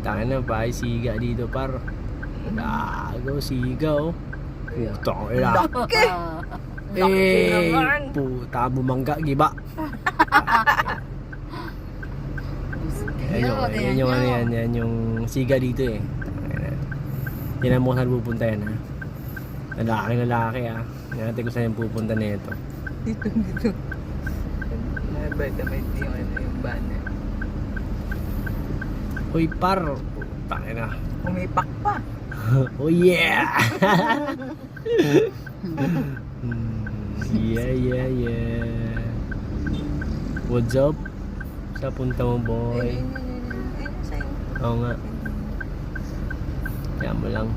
Taka na ba siga dito par. Gago siga oh. Putang ina. Puta bumangga giba. Yan yung siga dito eh. Yan ang mga saan pupunta yan ha. Lalaki ha. Yan natin kung saan yung pupunta na ito. Dito. May yung banner. Uy par. Taka na. Umipak pa. Oh yeah. Yeah. What's up? Sa punta mo boy? Oo nga. Kaya mo lang.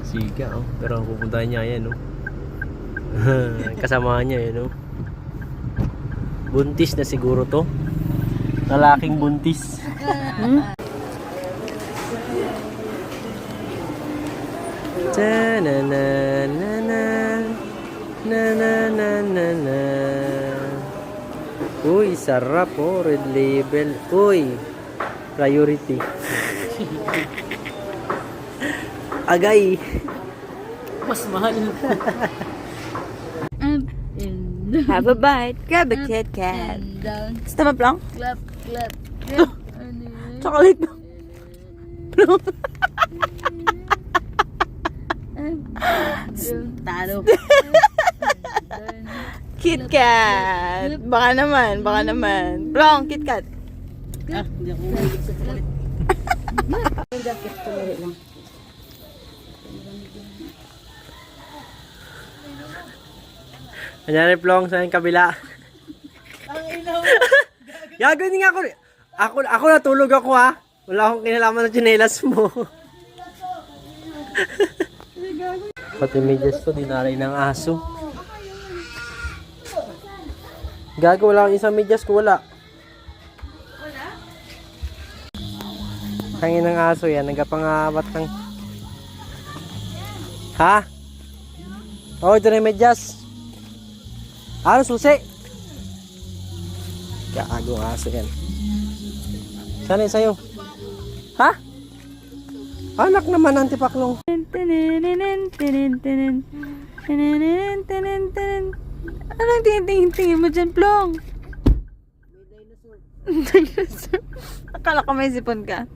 Siga oh. Pero pupuntahan niya yan oh. Kasamahan niya yan oh. Buntis na siguro to. Lalaking buntis. Na. Uy, sarap oh, red label. Uy, priority. Agay. Mas mahal. Have a bite. Grab a Kit Kat. Gusto mo plong? Clap. Chocolate mo. Plong. Talo. Kit Kat. Baka naman. Plong, Kit Kat. Hindi ako mahilig sa chocolate. Kanyari plong sa yung kabila. Gagawin nga ako natulog ako ha. Wala akong kinalaman ng tsinelas mo. Pati medyas to, dinaray ng aso. Gago, wala akong isang medyas ko, wala. Hangin ng aso yan, nagkapangabat ng... Ha? Oh, ito na yung medyas. Ano, susi? Gago ang aso yan. Sana yung sayo? Ha? Anak naman, antipaklong. Anong tingin mo dyan, Plong? Dinosaur. Akala ko may sipon ka.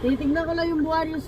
Titignan ko lang yung buwan yung